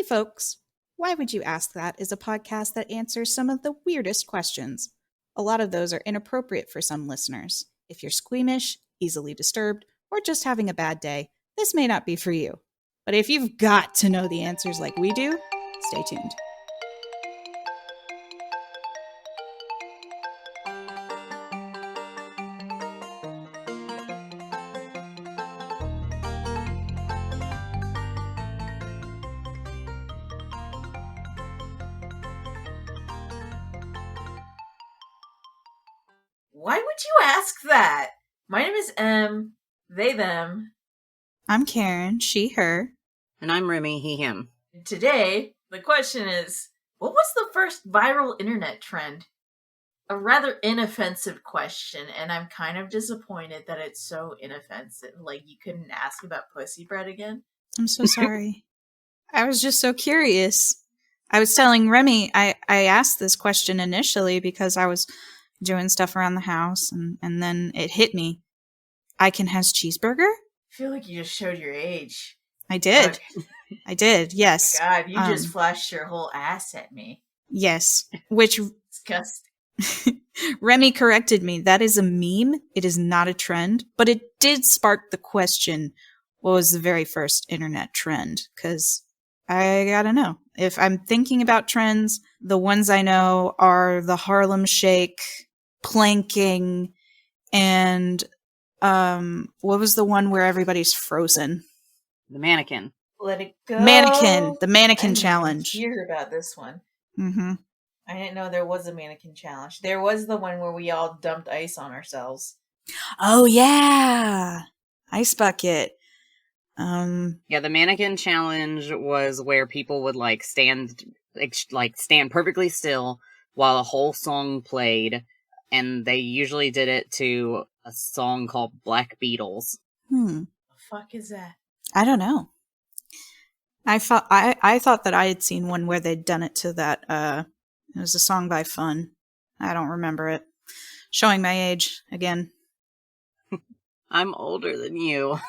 folks. Why Would You Ask That is a podcast that answers some of the weirdest questions. A lot of those are inappropriate for some listeners. If you're squeamish, easily disturbed, or just having a bad day, this may not be for you. But if you've got to know the answers like we do, stay tuned. Why would you ask that? My name is M, they, them. I'm Karen, she, her. And I'm Remy, he, him. Today, the question is, what was the first viral internet trend? A rather inoffensive question, and I'm kind of disappointed that it's so inoffensive. Like, you couldn't ask about pussy bread again? I'm so sorry. I was just so curious. I was telling Remy, I asked this question initially because I was doing stuff around the house, and then it hit me. Icon has cheeseburger? I feel like you just showed your age. I did. Okay. I did, yes. Oh my God, you just flashed your whole ass at me. Yes, which... Disgusting. Remy corrected me. That is a meme. It is not a trend, but it did spark the question, what was the very first internet trend? Because I gotta know. If I'm thinking about trends, the ones I know are the Harlem Shake, planking, and what was the one where everybody's frozen? The mannequin. Let it go. Mannequin. The mannequin I challenge. didn't hear about this one. Mm-hmm. I didn't know there was a mannequin challenge. There was the one where we all dumped ice on ourselves. Oh yeah, ice bucket. Yeah, the mannequin challenge was where people would stand perfectly still while a whole song played, and they usually did it to a song called Black Beatles. The fuck is that? I don't know. I thought that I had seen one where they'd done it to that. It was a song by Fun. I don't remember it. Showing my age again. I'm older than you.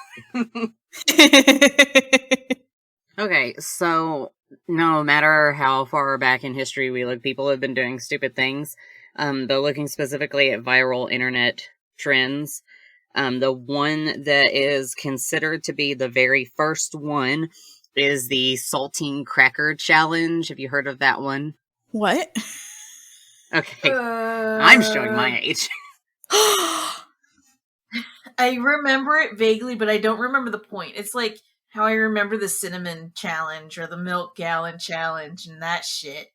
Okay, so no matter how far back in history we look, people have been doing stupid things. But looking specifically at viral internet trends, the one that is considered to be the very first one is the saltine cracker challenge. Have you heard of that one? What? Okay, I'm showing my age. I remember it vaguely, but I don't remember the point. It's like how I remember the cinnamon challenge or the milk gallon challenge and that shit.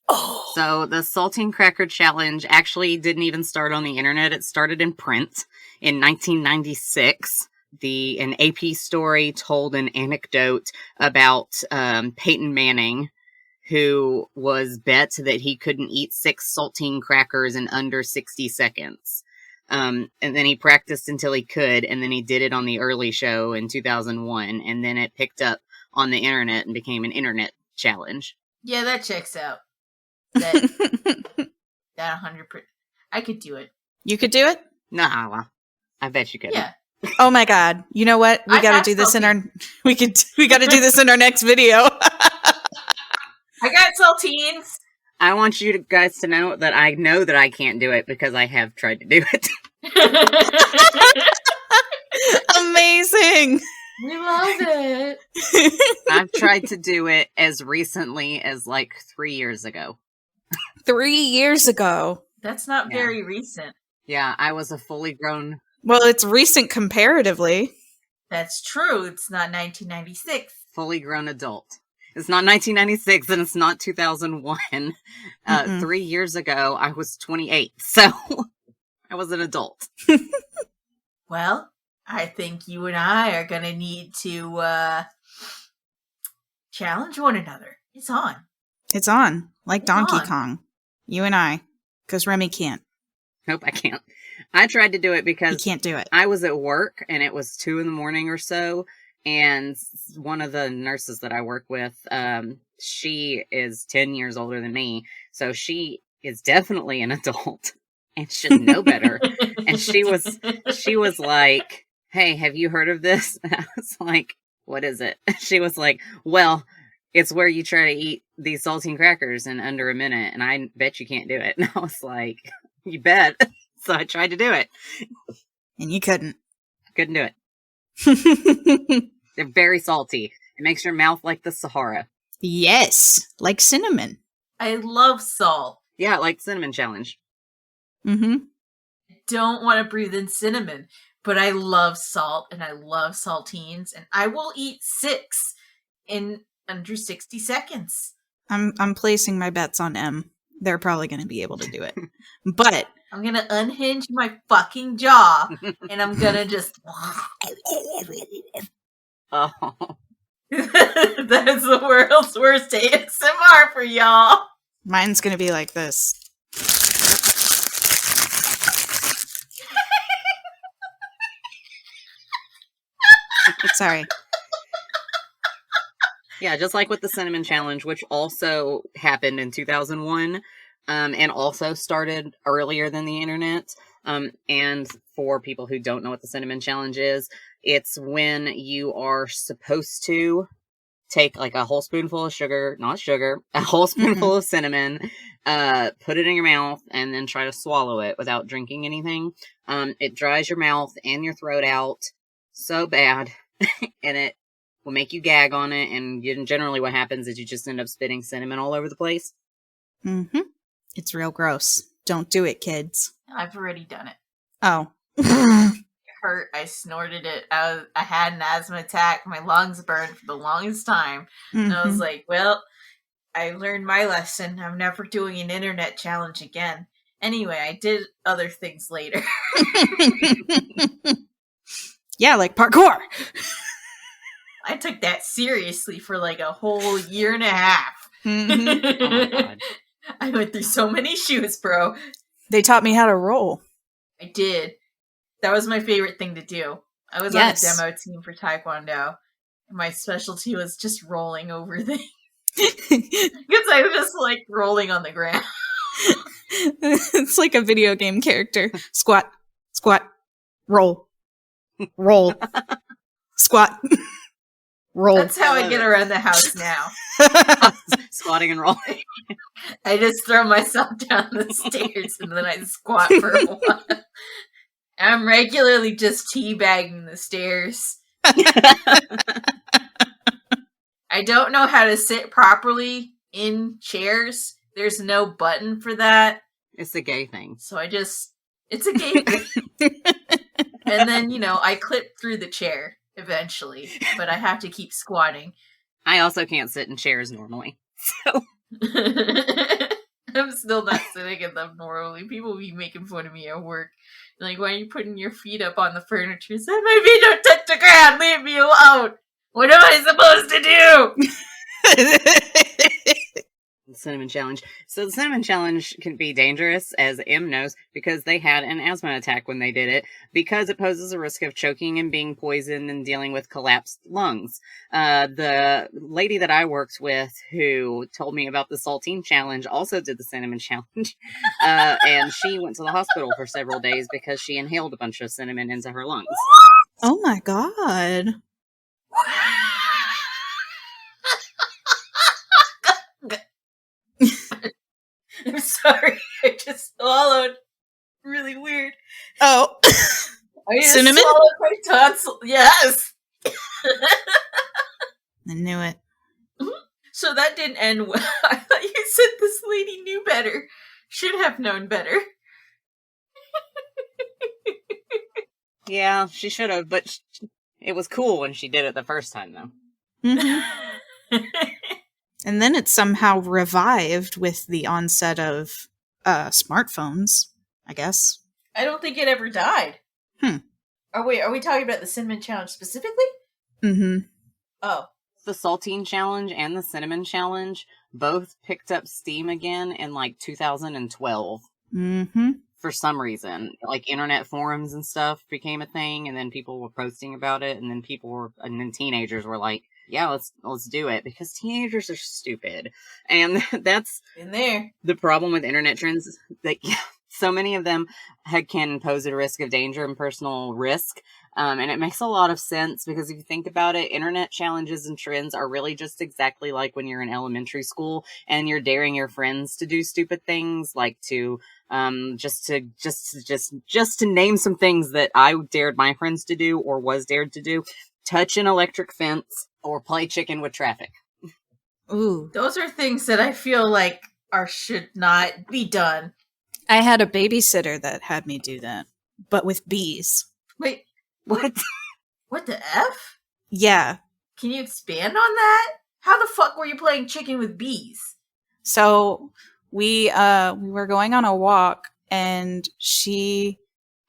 Oh. So the saltine cracker challenge actually didn't even start on the internet. It started in print in 1996. An AP story told an anecdote about Peyton Manning, who was bet that he couldn't eat 6 saltine crackers in under 60 seconds. And then he practiced until he could, and then he did it on the Early Show in 2001, and then it picked up on the internet and became an internet challenge. Yeah, that checks out. That 100%. I could do it. You could do it? Nah, I bet you could. Yeah. Oh my God! You know what? We got to do this in our. We got to do this in our next video. I got saltines. I want you guys to know that I can't do it because I have tried to do it. Amazing. We love it. I've tried to do it as recently as 3 years ago. 3 years ago. That's not very recent. Yeah, I was a fully grown... Well, it's recent comparatively. That's true. It's not 1996. Fully grown adult. It's not 1996 and it's not 2001. 3 years ago, I was 28, so I was an adult. Well, I think you and I are going to need to challenge one another. It's on. It's on. Like Donkey on. Kong. You and I. Because Remy can't. Nope, I can't. I tried to do it because... You can't do it. I was at work and it was 2 a.m. or so. And one of the nurses that I work with, she is 10 years older than me. So she is definitely an adult and should know better. And she was like, hey, have you heard of this? And I was like, what is it? She was like, well, It's where you try to eat these saltine crackers in under a minute, and I bet you can't do it. And I was like, you bet. So I tried to do it. And you couldn't. Couldn't do it. They're very salty. It makes your mouth like the Sahara. Yes, like cinnamon. I love salt. Yeah, like cinnamon challenge. Mm-hmm. I don't want to breathe in cinnamon, but I love salt and I love saltines, and I will eat 6 in under 60 seconds. I'm placing my bets on M. They're probably going to be able to do it. But I'm going to unhinge my fucking jaw and I'm going to just... Oh. That is the world's worst ASMR for y'all. Mine's going to be like this. Sorry. Yeah, just like with the cinnamon challenge, which also happened in 2001, and also started earlier than the internet. And for people who don't know what the cinnamon challenge is, it's when you are supposed to take like a whole spoonful of sugar, not sugar, a whole spoonful of cinnamon, put it in your mouth, and then try to swallow it without drinking anything. It dries your mouth and your throat out so bad, and it will make you gag on it, and generally what happens is you just end up spitting cinnamon all over the place. Mm-hmm. It's real gross. Don't do it, kids. I've already done it. Oh. It hurt. I snorted it. I had an asthma attack. My lungs burned for the longest time. And I was like, well, I learned my lesson. I'm never doing an internet challenge again. Anyway, I did other things later. Yeah, like parkour. I took that seriously for like a whole year and a half. Mm-hmm. Oh my God. I went through so many shoes, bro. They taught me how to roll. I did. That was my favorite thing to do. I was on a demo team for Taekwondo. And my specialty was just rolling over things. Because I was just like rolling on the ground. It's like a video game character. Squat, squat, roll, roll, squat, roll. That's how I get around the house now. Squatting and rolling. I just throw myself down the stairs and then I squat for a while. I'm regularly just teabagging the stairs. I don't know how to sit properly in chairs. There's no button for that. It's a gay thing. So it's a gay thing. And then, I clip through the chair eventually, but I have to keep squatting. I also can't sit in chairs normally. So I'm still not sitting in them normally. People be making fun of me at work. Like, why are you putting your feet up on the furniture? So my feet don't touch the ground. Leave me alone. What am I supposed to do? the cinnamon challenge. So the cinnamon challenge can be dangerous, as M knows, because they had an asthma attack when they did it, because it poses a risk of choking and being poisoned and dealing with collapsed lungs. The lady that I worked with who told me about the saltine challenge also did the cinnamon challenge. And she went to the hospital for several days because she inhaled a bunch of cinnamon into her lungs. Oh my God. I'm sorry, I just swallowed. Really weird. Oh. I just Cinnamon? swallowed my tonsil. Yes. I knew it. So that didn't end well. I thought you said this lady knew better. Should have known better. Yeah, she should have, but it was cool when she did it the first time, though. Mm-hmm. And then it somehow revived with the onset of smartphones, I guess. I don't think it ever died. Are we talking about the cinnamon challenge specifically? Mm-hmm. Oh. The saltine challenge and the cinnamon challenge both picked up steam again in like 2012. Mm-hmm. For some reason, like internet forums and stuff became a thing, and then people were posting about it, and then and then teenagers were like, yeah, let's do it, because teenagers are stupid. And that's in there. The problem with internet trends is that so many of them can pose a risk of danger and personal risk. And it makes a lot of sense because if you think about it, internet challenges and trends are really just exactly like when you're in elementary school and you're daring your friends to do stupid things, like to just to name some things that I dared my friends to do or was dared to do: touch an electric fence or play chicken with traffic. Ooh. Those are things that I feel like should not be done. I had a babysitter that had me do that, but with bees. Wait, What? what the F? Yeah. Can you expand on that? How the fuck were you playing chicken with bees? So we were going on a walk, and she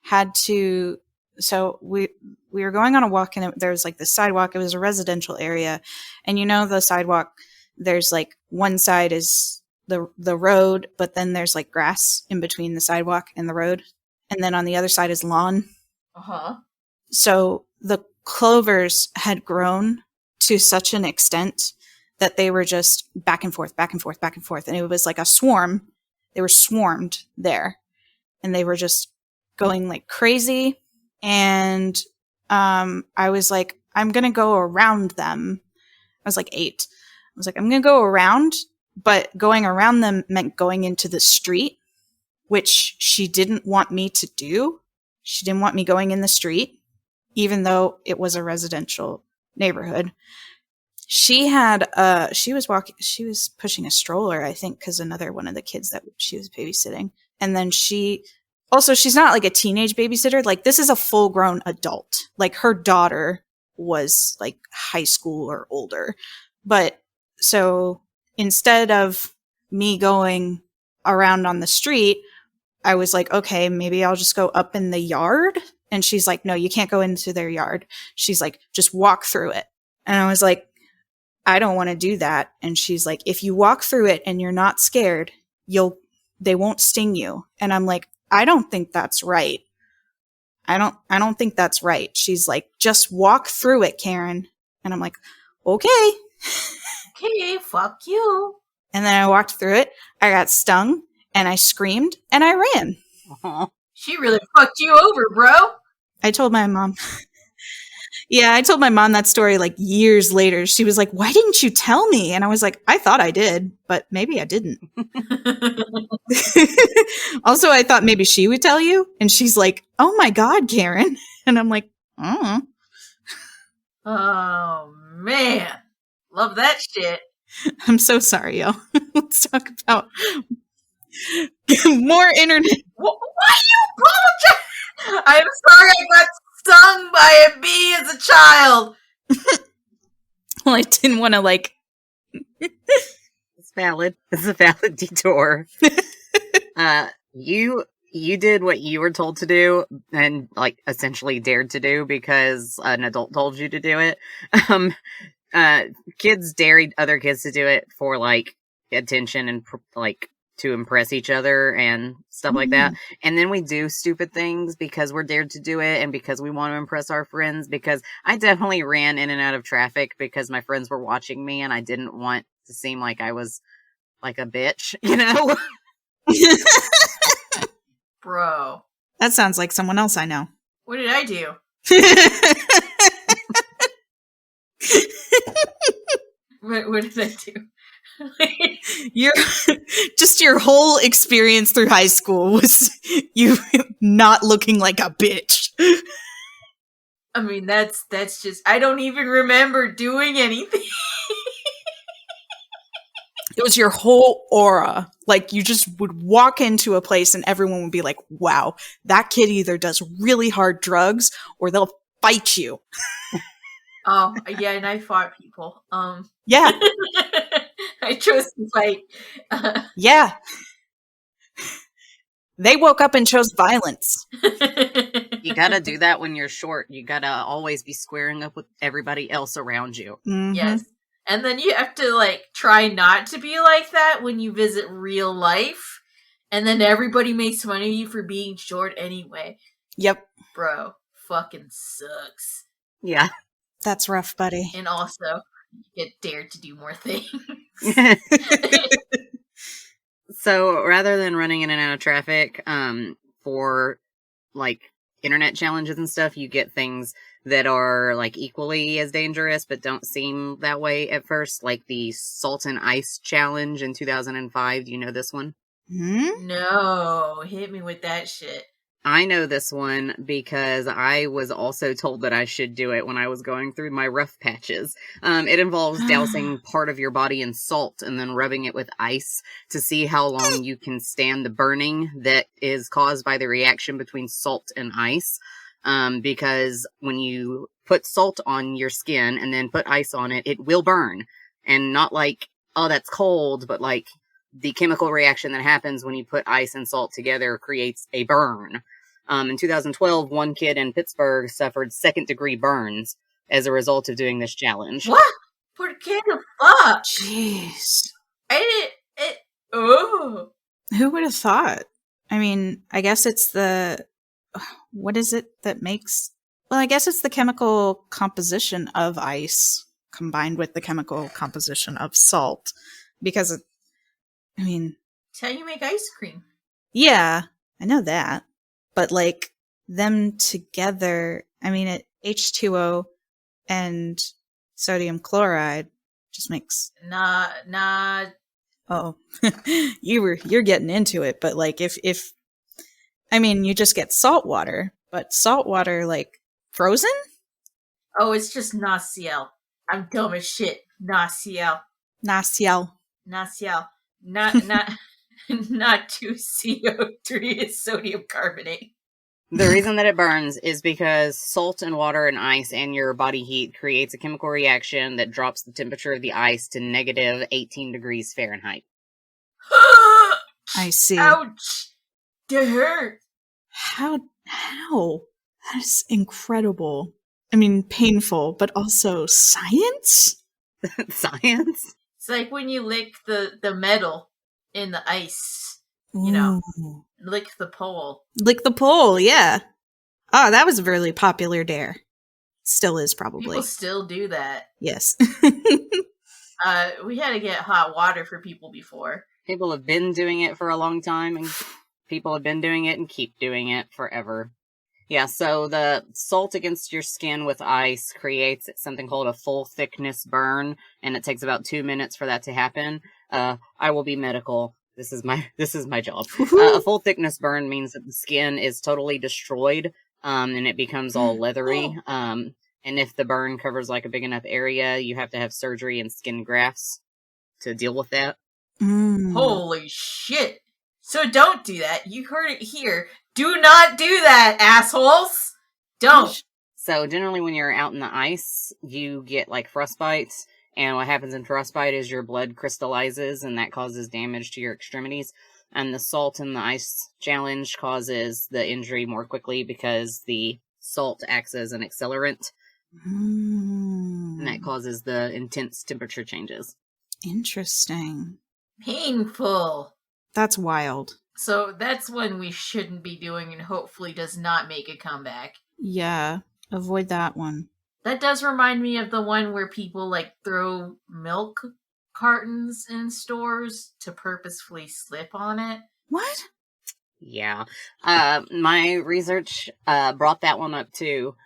had to. So we were going on a walk, and there was like the sidewalk. It was a residential area, and the sidewalk. There's like one side is the road, but then there's like grass in between the sidewalk and the road, and then on the other side is lawn. Uh-huh. So the clovers had grown to such an extent that they were just back and forth, back and forth, back and forth. And it was like a swarm. They were swarmed there. And they were just going like crazy. And I was like, I'm going to go around them. I was like 8. I was like, I'm going to go around. But going around them meant going into the street, which she didn't want me to do. She didn't want me going in the street, even though it was a residential neighborhood. She was pushing a stroller, I think, because another one of the kids that she was babysitting. And then she's not like a teenage babysitter. Like, this is a full grown adult. Like, her daughter was like high school or older. But so instead of me going around on the street, I was like, okay, maybe I'll just go up in the yard. And she's like, no, you can't go into their yard. She's like, just walk through it. And I was like, I don't want to do that. And she's like, if you walk through it and you're not scared, they won't sting you. And I'm like, I don't think that's right. I don't think that's right. She's like, just walk through it, Karen. And I'm like, okay. Okay, fuck you. And then I walked through it. I got stung and I screamed and I ran. Uh-huh. She really fucked you over, bro. I told my mom. Yeah, I told my mom that story like years later. She was like, why didn't you tell me? And I was like, I thought I did, but maybe I didn't. Also, I thought maybe she would tell you. And she's like, oh my God, Karen. And I'm like, oh. Oh, man. Love that shit. I'm so sorry, yo. Let's talk about more internet. Why you apologize? I'm sorry I got stung by a bee as a child. Well, I didn't want to like. It's valid. It's a valid detour. You did what you were told to do and like essentially dared to do because an adult told you to do it. Kids dare other kids to do it for like attention and like to impress each other and stuff like that. And then we do stupid things because we're dared to do it and because we want to impress our friends. Because I definitely ran in and out of traffic because my friends were watching me and I didn't want to seem like I was like a bitch, you know? Bro. That sounds like someone else I know. What did I do? What did I do? Your whole experience through high school was you not looking like a bitch. I mean, that's just, I don't even remember doing anything. It was your whole aura. Like, you just would walk into a place and everyone would be like, wow, that kid either does really hard drugs or they'll fight you. Oh, yeah, and I fought people. Yeah. I chose to fight. Yeah. They woke up and chose violence. You gotta do that when you're short. You gotta always be squaring up with everybody else around you. Mm-hmm. Yes. And then you have to, like, try not to be like that when you visit real life. And then everybody makes fun of you for being short anyway. Yep. Bro, fucking sucks. Yeah. That's rough, buddy. And also, you get dared to do more things. So rather than running in and out of traffic, for like internet challenges and stuff, you get things that are like equally as dangerous but don't seem that way at first, like the salt and ice challenge in 2005. Do you know this one? No, hit me with that shit. I know this one because I was also told that I should do it when I was going through my rough patches. It involves dousing part of your body in salt and then rubbing it with ice to see how long you can stand the burning that is caused by the reaction between salt and ice. Because when you put salt on your skin and then put ice on it, it will burn. And not like, oh, that's cold, but like the chemical reaction that happens when you put ice and salt together creates a burn. In 2012, one kid in Pittsburgh suffered second-degree burns as a result of doing this challenge. What? Por qué the fuck? Jeez. Oh. Who would have thought? I mean, I guess it's the... What is it that makes... Well, I guess it's the chemical composition of ice combined with the chemical composition of salt. Because, I mean... It's how you make ice cream. Yeah, I know that. But, like, them together... I mean, H2O and sodium chloride just makes... Nah. Oh, you're getting into it, but like if I mean you just get salt water, but salt water like frozen? Oh, it's just NaCl. I'm dumb as shit. NaCl. NaCl. NaCl. Not 2CO3 is sodium carbonate. The reason that it burns is because salt and water and ice and your body heat creates a chemical reaction that drops the temperature of the ice to negative 18 degrees Fahrenheit. I see. Ouch! That hurt. How? That is incredible. I mean, painful, but also science? Science? It's like when you lick the metal in the ice. You know, lick the pole. Lick the pole, yeah. Oh, that was a really popular dare. Still is, probably. People still do that. Yes. We had to get hot water for people before. People have been doing it for a long time, and people have been doing it and keep doing it forever. Yeah, so the salt against your skin with ice creates something called a full thickness burn, and it takes about 2 minutes for that to happen. I will be medical. This is my job. A full thickness burn means that the skin is totally destroyed, and it becomes all leathery. And if the burn covers like a big enough area, you have to have surgery and skin grafts to deal with that. Holy shit. So don't do that. You heard it here. Do not do that, assholes. Don't. So generally when you're out in the ice, you get like frostbite. And what happens in frostbite is your blood crystallizes, and that causes damage to your extremities. And the salt and the ice challenge causes the injury more quickly because the salt acts as an accelerant. And that causes the intense temperature changes. Interesting. Painful. That's wild. So that's one we shouldn't be doing and hopefully does not make a comeback. Yeah, avoid that one. That does remind me of the one where people like throw milk cartons in stores to purposefully slip on it. What? Yeah. My research brought that one up too.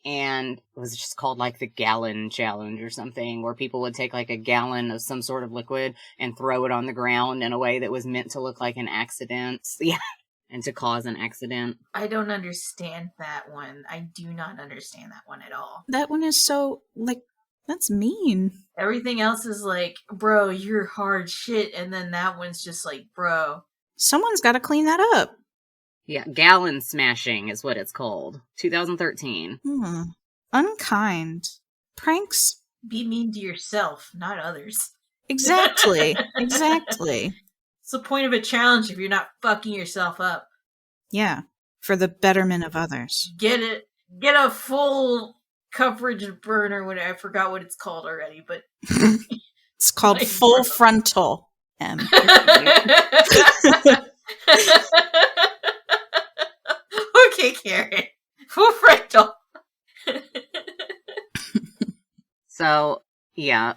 And it was just called like the gallon challenge or something, where people would take like a gallon of some sort of liquid and throw it on the ground in a way that was meant to look like an accident. Yeah. And to cause an accident. I don't understand that one. I do not understand that one at all. That one is so, like, that's mean. Everything else is like, bro, you're hard shit. And then that one's just like, bro. Someone's got to clean that up. Yeah, gallon smashing is what it's called. 2013. Unkind. Pranks? Be mean to yourself, not others. Exactly. Exactly. What's the point of a challenge if you're not fucking yourself up? Yeah, for the betterment of others. Get a full coverage burn or whatever. I forgot what it's called already, but it's called like, full frontal. Okay, Karen. Full frontal. So, yeah,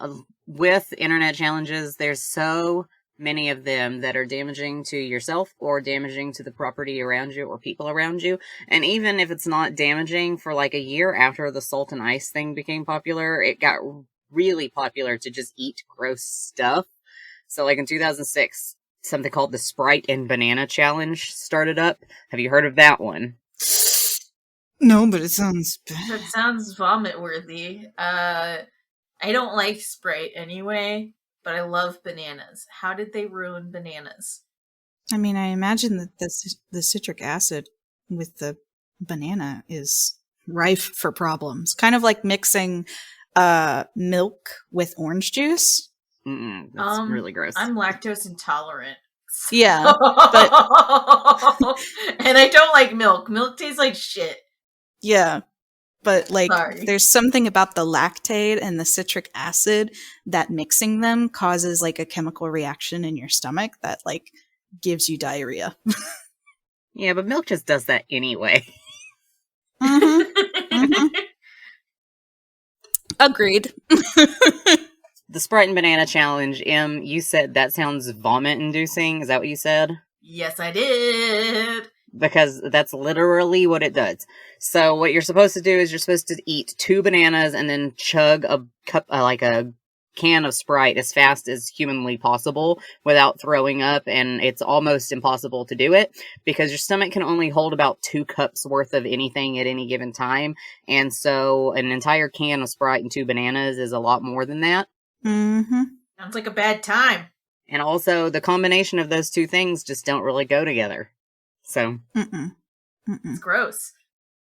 with internet challenges, there's so many of them that are damaging to yourself or damaging to the property around you or people around you. And even if it's not damaging, for like a year after the salt and ice thing became popular, it got really popular to just eat gross stuff. So like in 2006, something called the Sprite and Banana Challenge started up. Have you heard of that one? No, but it sounds bad. That sounds vomit worthy. I don't like Sprite anyway, but I love bananas. How did they ruin bananas? I mean, I imagine that the citric acid with the banana is rife for problems. Kind of like mixing milk with orange juice. That's really gross. I'm lactose intolerant. Yeah, but and I don't like milk. Milk tastes like shit. Yeah, but like Sorry. there's something about the lactate and the citric acid that mixing them causes like a chemical reaction in your stomach that like gives you diarrhea. Yeah, but milk just does that anyway. Agreed. The Sprite and Banana Challenge, you said that sounds vomit-inducing. Is that what you said? Yes, I did. Because that's literally what it does. So what you're supposed to do is you're supposed to eat 2 bananas and then chug a cup, like a can of Sprite as fast as humanly possible without throwing up, and it's almost impossible to do it because your stomach can only hold about 2 cups worth of anything at any given time, and so an entire can of Sprite and 2 bananas is a lot more than that. Sounds like a bad time. And also, the combination of those 2 things just don't really go together. So, It's gross.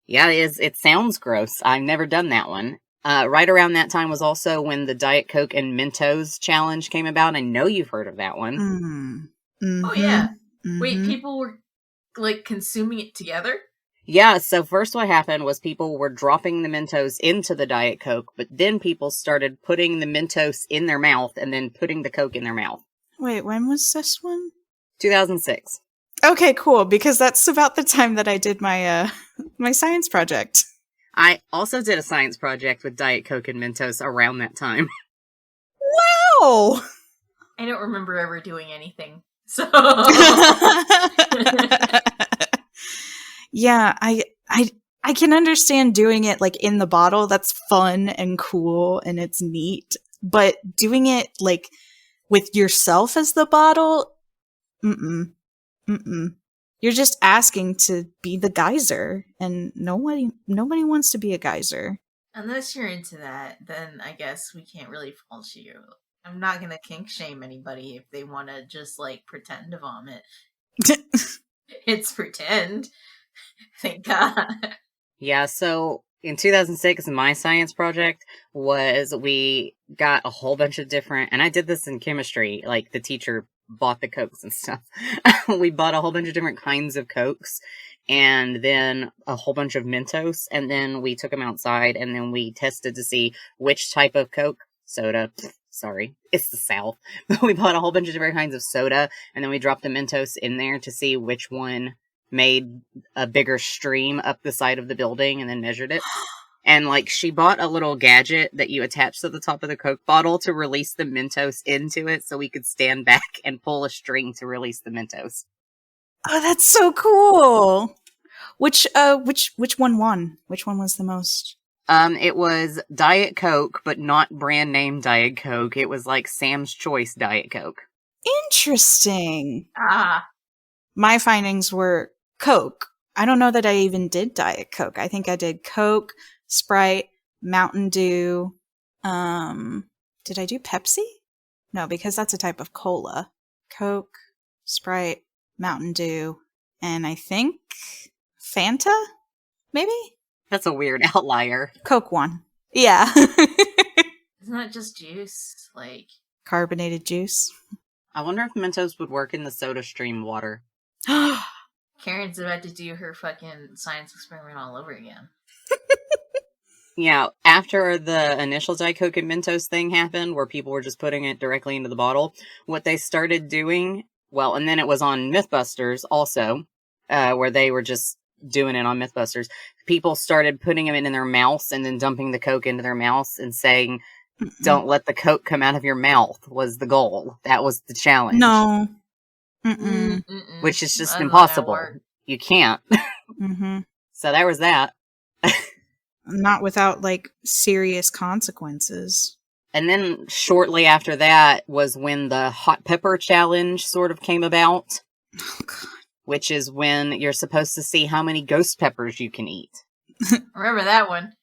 Yeah, it sounds gross. I've never done that one. Right around that time was also when the Diet Coke and Mentos challenge came about. I know you've heard of that one. Oh, yeah. Wait, people were, like, consuming it together? Yeah, so first what happened was people were dropping the Mentos into the Diet Coke, but then people started putting the Mentos in their mouth and then putting the Coke in their mouth. Wait, when was this one? 2006. Okay, cool, because that's about the time that I did my my science project. I also did a science project with Diet Coke and Mentos around that time. Wow! I don't remember ever doing anything. So Yeah, I can understand doing it like in the bottle. That's fun and cool and it's neat. But doing it like with yourself as the bottle, you're just asking to be the geyser, and nobody wants to be a geyser. unless you're into that, then I guess we can't really fault you. I'm not gonna kink shame anybody if they want to just like pretend to vomit. It's pretend. Thank God. Yeah, so in 2006, my science project was we got a whole bunch of different, and I did this in chemistry, like the teacher bought the Cokes and stuff. We bought a whole bunch of different kinds of Cokes and then a whole bunch of Mentos, and then we took them outside and then we tested to see which type of Coke, soda, sorry, it's the South, but we bought a whole bunch of different kinds of soda and then we dropped the Mentos in there to see which one made a bigger stream up the side of the building and then measured it. And like she bought a little gadget that you attach to the top of the Coke bottle to release the Mentos into it so we could stand back and pull a string to release the Mentos. Oh, that's so cool. Which one won? Which one was the most? It was Diet Coke, but not brand name Diet Coke. It was like Sam's Choice Diet Coke. Interesting. Ah. My findings were Coke. I don't know that I even did Diet Coke. I think I did Coke, Sprite, Mountain Dew. Did I do Pepsi? No, because that's a type of cola. Coke, Sprite, Mountain Dew, and I think Fanta? Maybe? That's a weird outlier. Coke won. Yeah. Isn't that just juice? Like carbonated juice. I wonder if Mentos would work in the Soda Stream water. Karen's about to do her fucking science experiment all over again. Yeah, after the initial Diet Coke and Mentos thing happened, where people were just putting it directly into the bottle, what they started doing, well, and then it was on Mythbusters also, where they were just doing it on Mythbusters, people started putting them in their mouths and then dumping the Coke into their mouths and saying, don't let the Coke come out of your mouth was the goal. That was the challenge. No. Which is just That's impossible. not You can't. So there was that. Not without, like, serious consequences. And then shortly after that was when the hot pepper challenge sort of came about. Oh, God. Which is when you're supposed to see how many ghost peppers you can eat. Remember that one.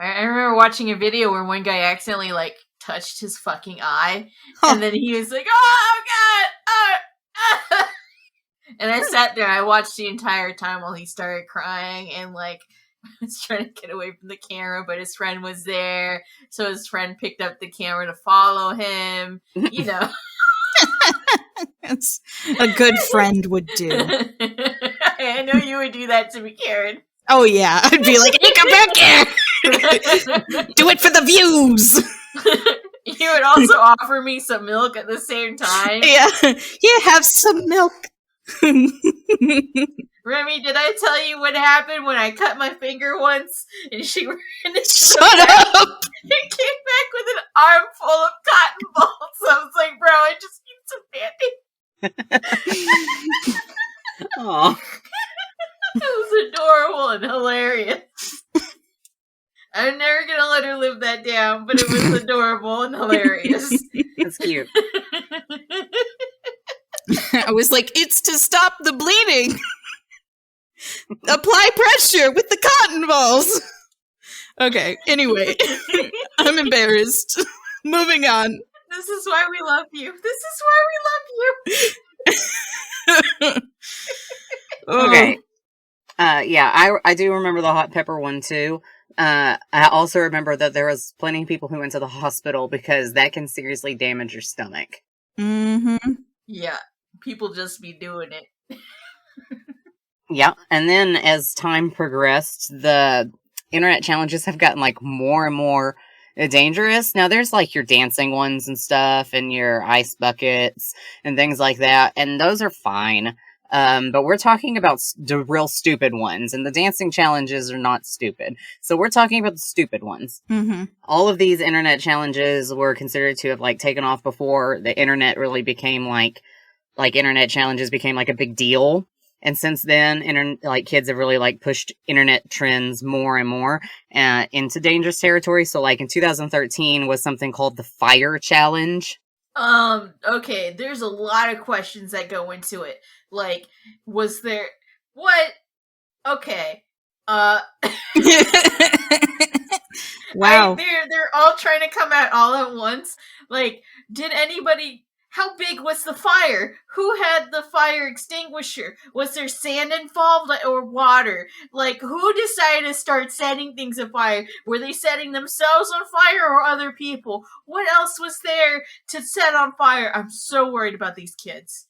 I remember watching a video where one guy accidentally, like, touched his fucking eye, and then he was like, oh, God! And I sat there, I watched the entire time while he started crying, and, like, I was trying to get away from the camera, but his friend was there, so his friend picked up the camera to follow him, you know. That's a good friend would do. I know you would do that to me, Karen. Oh, yeah. I'd be like, hey, come back here! Do it for the views! You would also offer me some milk at the same time. Yeah. Have some milk. Remy, did I tell you what happened when I cut my finger once and she ran into Shut up! and came back with an armful of cotton balls? I was like, bro, I just need some candy. Aw. It was adorable and hilarious. I'm never gonna let her live that down, but it was adorable and hilarious. That's cute. I was like, it's to stop the bleeding. Apply pressure with the cotton balls. Okay, anyway. I'm embarrassed. Moving on. This is why we love you. This is why we love you. Okay. Yeah, I do remember the hot pepper one too. I also remember that there was plenty of people who went to the hospital because that can seriously damage your stomach. Mm-hmm. Yeah, people just be doing it. Yeah, and then as time progressed, the internet challenges have gotten like more and more dangerous. Now there's like your dancing ones and stuff and your ice buckets and things like that, and those are fine. But we're talking about the real stupid ones, and the dancing challenges are not stupid. So we're talking about the stupid ones. Mm-hmm. All of these internet challenges were considered to have like taken off before the internet really became like internet challenges became like a big deal. And since then, kids have really like pushed internet trends more and more into dangerous territory. So like in 2013 was something called the Fire Challenge. Okay, there's a lot of questions that go into it. Like, was there what? Okay. Wow. They're all trying to come out all at once. Like, did anybody how big was the fire? Who had the fire extinguisher? Was there sand involved or water? Like, who decided to start setting things afire? Were they setting themselves on fire or other people? What else was there to set on fire? I'm so worried about these kids.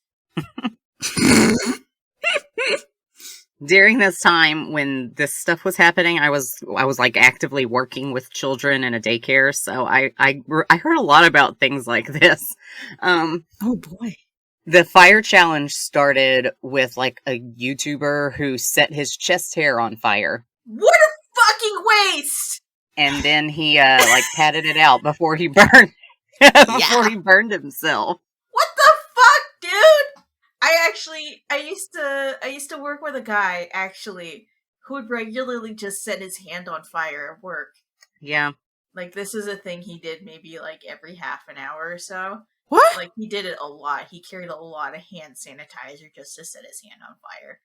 During this time when this stuff was happening, I was like actively working with children in a daycare, so I heard a lot about things like this. Oh boy. The fire challenge started with like a YouTuber who set his chest hair on fire. What a fucking waste! And then he like patted it out before he burned he burned himself. What the fuck, dude? I used to work with a guy, actually, who would regularly just set his hand on fire at work. Yeah. Like, this is a thing he did maybe, like, every half an hour or so. What? Like, he did it a lot. He carried a lot of hand sanitizer just to set his hand on fire.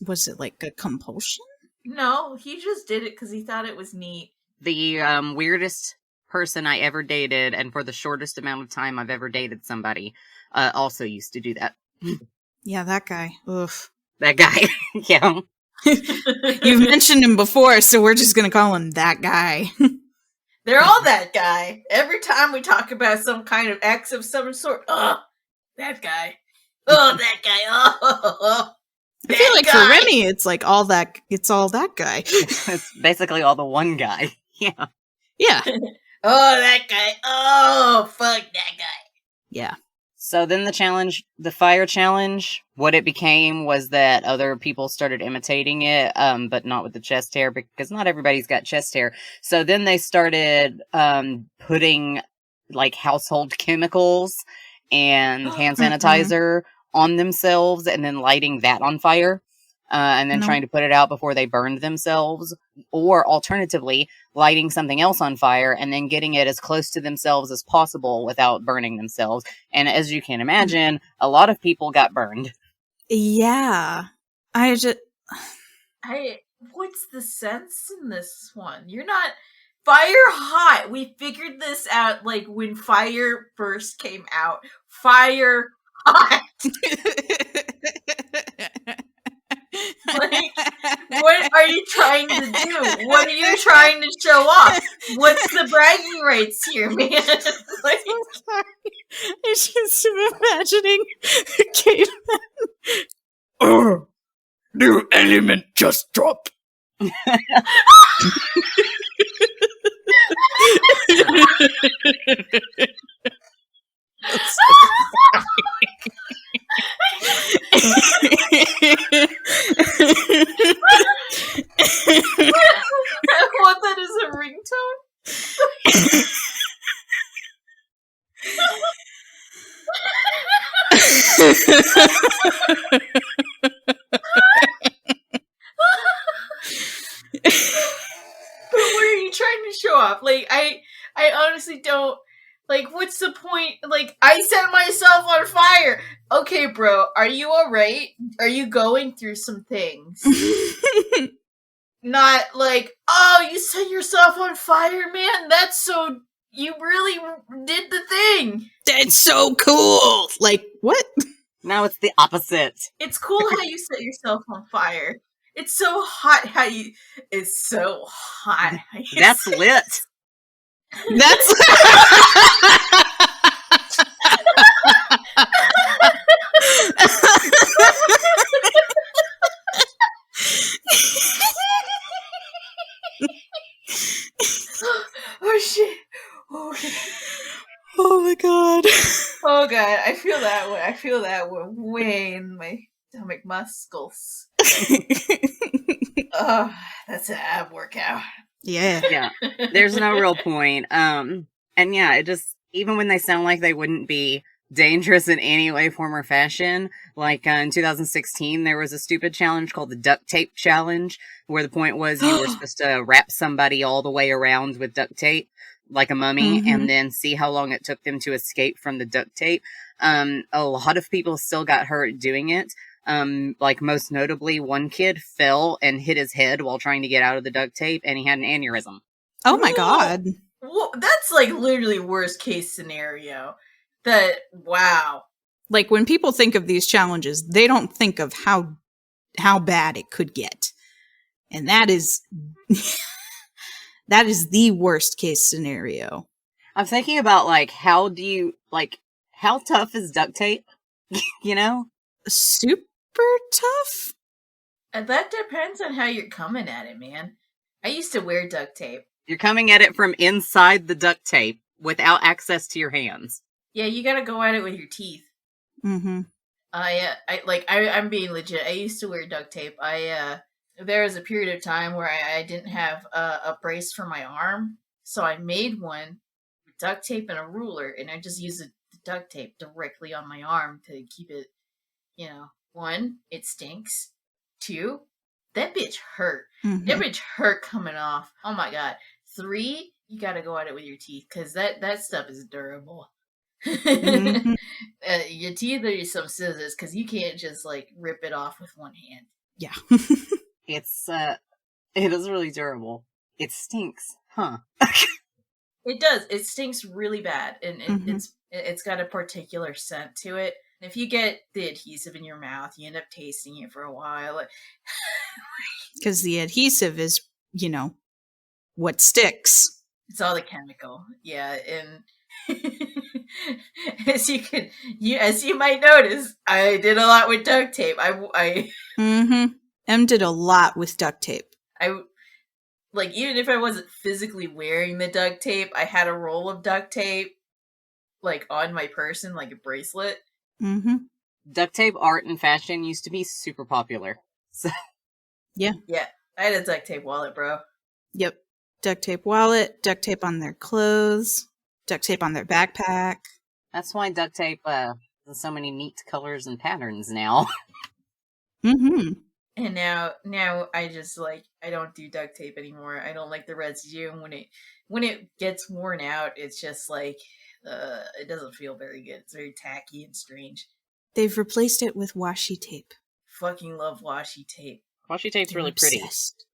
Was it like a compulsion? No, he just did it because he thought it was neat. The weirdest person I ever dated, and for the shortest amount of time I've ever dated somebody, also used to do that. Yeah, that guy. Oof. That guy. Yeah. You've mentioned him before, so we're just gonna call him that guy. They're all that guy. Every time we talk about some kind of X of some sort, that guy. Oh, that guy. Oh, I feel like for Remy, it's like all that guy. It's basically all the one guy. Yeah. Yeah. Oh, that guy. Oh, fuck that guy. Yeah. So then the fire challenge, what it became was that other people started imitating it, but not with the chest hair because not everybody's got chest hair. So then they started putting like household chemicals and hand sanitizer on themselves and then lighting that on fire. And then trying to put it out before they burned themselves, or alternatively, lighting something else on fire and then getting it as close to themselves as possible without burning themselves. And as you can imagine, a lot of people got burned. Yeah. What's the sense in this one? You're not fire hot. We figured this out like when fire first came out. Fire hot. Like, what are you trying to do? What are you trying to show off? What's the bragging rights here, man? Like, I'm sorry. I just am imagining caveman. New element just dropped. I want that as a ringtone. But what are you trying to show off? Like, I honestly don't. Like, what's the point? Like, I set myself on fire. Okay, bro, are you alright? Are you going through some things? Not like, oh, you set yourself on fire, man? That's so... You really did the thing. That's so cool. Like, what? No, it's the opposite. It's cool how you set yourself on fire. It's so hot how you... It's so hot. That's lit. That's... Oh, shit. Okay. Oh, my God. Oh, God. I feel that way. I feel that way in my stomach muscles. Oh, that's an ab workout. Yeah. Yeah. There's no real point. And yeah, it just, even when they sound like they wouldn't be dangerous in any way, form, or fashion, like in 2016, there was a stupid challenge called the duct tape challenge, where the point was you were supposed to wrap somebody all the way around with duct tape, like a mummy, and then see how long it took them to escape from the duct tape. A lot of people still got hurt doing it. Like most notably, one kid fell and hit his head while trying to get out of the duct tape, and he had an aneurysm. Oh my God. Whoa, that's like literally worst case scenario. Wow. Like when people think of these challenges, they don't think of how bad it could get. And that is that is the worst case scenario. I'm thinking about like how tough is duct tape? You know? Super tough? And that depends on how you're coming at it, man. I used to wear duct tape. You're coming at it from inside the duct tape without access to your hands. Yeah, you gotta go at it with your teeth. Mm-hmm. I'm being legit. I used to wear duct tape. There was a period of time where I didn't have a brace for my arm, so I made one with duct tape and a ruler, and I just used the duct tape directly on my arm to keep it, one, it stinks. Two, that bitch hurt. Mm-hmm. That bitch hurt coming off. Oh my God. 3, you gotta go at it with your teeth, because that stuff is durable. Mm-hmm. Your teeth are some scissors, because you can't just rip it off with one hand. Yeah. It is really durable. It stinks, huh? It does. It stinks really bad, and Mm-hmm. it's got a particular scent to it. And if you get the adhesive in your mouth, you end up tasting it for a while. Because the adhesive is, what sticks. It's all the chemical, yeah. And as you might notice, I did a lot with duct tape. Mm-hmm. Em did a lot with duct tape. Even if I wasn't physically wearing the duct tape, I had a roll of duct tape. like on my person, like a bracelet. Mm-hmm. Duct tape art and fashion used to be super popular. So, Yeah. Yeah, I had a duct tape wallet, bro. Yep. Duct tape wallet, duct tape on their clothes, duct tape on their backpack. that's why duct tape has so many neat colors and patterns now. Mm-hmm. And now I just like I don't do duct tape anymore. I don't like the residue, and when it gets worn out, it's just like it doesn't feel very good. It's very tacky and strange. They've replaced it with washi tape. Fucking love washi tape. Washi tape's They're really pretty. obsessed.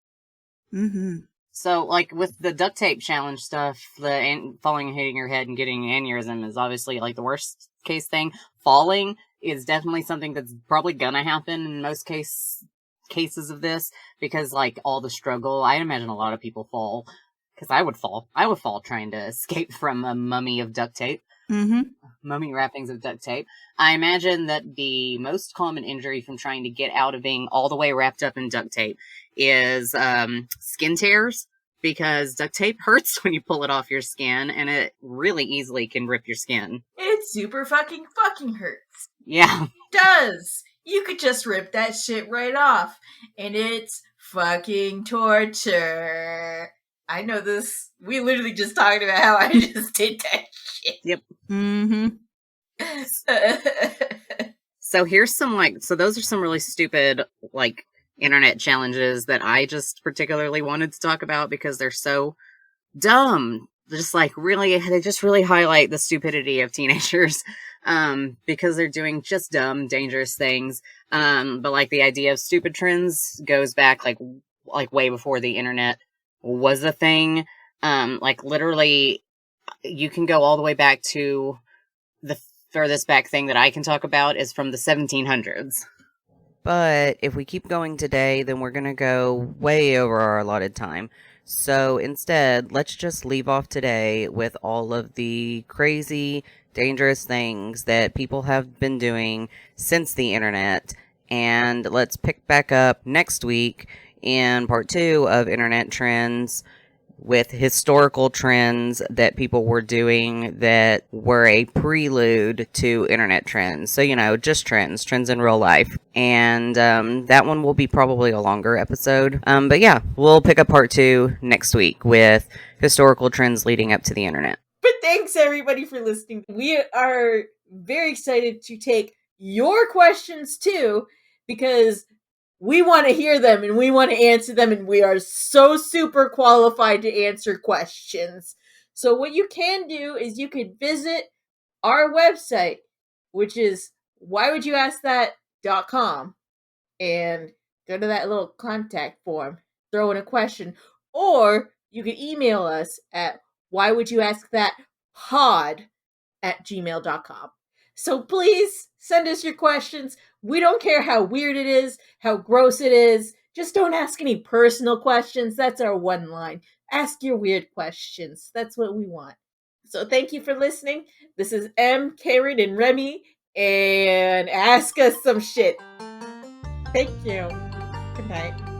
Mm-hmm. So, like with the duct tape challenge stuff, falling and hitting your head and getting an aneurysm is obviously like the worst case thing. Falling is definitely something that's probably gonna happen in most cases of this, because like all the struggle. I imagine a lot of people fall, because I would fall. I would fall trying to escape from a mummy of duct tape. Mm-hmm. Mummy wrappings of duct tape. I imagine that the most common injury from trying to get out of being all the way wrapped up in duct tape is skin tears, because duct tape hurts when you pull it off your skin, and it really easily can rip your skin. It super fucking hurts. Yeah. It does. You could just rip that shit right off, and it's fucking torture. I know this. We literally just talked about how I just did that shit. Yep. Mm-hmm. So those are some really stupid, like, internet challenges that I just particularly wanted to talk about because they're so dumb. They just really highlight the stupidity of teenagers, because they're doing just dumb, dangerous things. But like the idea of stupid trends goes back like way before the internet was a thing. Like literally, you can go all the way back to the furthest back thing that I can talk about is from the 1700s. But if we keep going today, then we're going to go way over our allotted time. So instead, let's just leave off today with all of the crazy, dangerous things that people have been doing since the internet. And let's pick back up next week in part 2 of Internet Trends with historical trends that people were doing that were a prelude to internet trends. So, just trends in real life. And that one will be probably a longer episode. But yeah, we'll pick up part 2 next week with historical trends leading up to the internet. But thanks everybody for listening. We are very excited to take your questions too, because we want to hear them and we want to answer them, and we are so super qualified to answer questions. So what you can do is you could visit our website, which is whywouldyouskthat.com, and go to that little contact form, throw in a question, or you can email us at whywouldyouskthatpod@gmail.com. So please send us your questions. We don't care how weird it is, how gross it is. Just don't ask any personal questions. That's our one line. Ask your weird questions. That's what we want. So thank you for listening. This is M, Karen, and Remy, and ask us some shit. Thank you. Good night.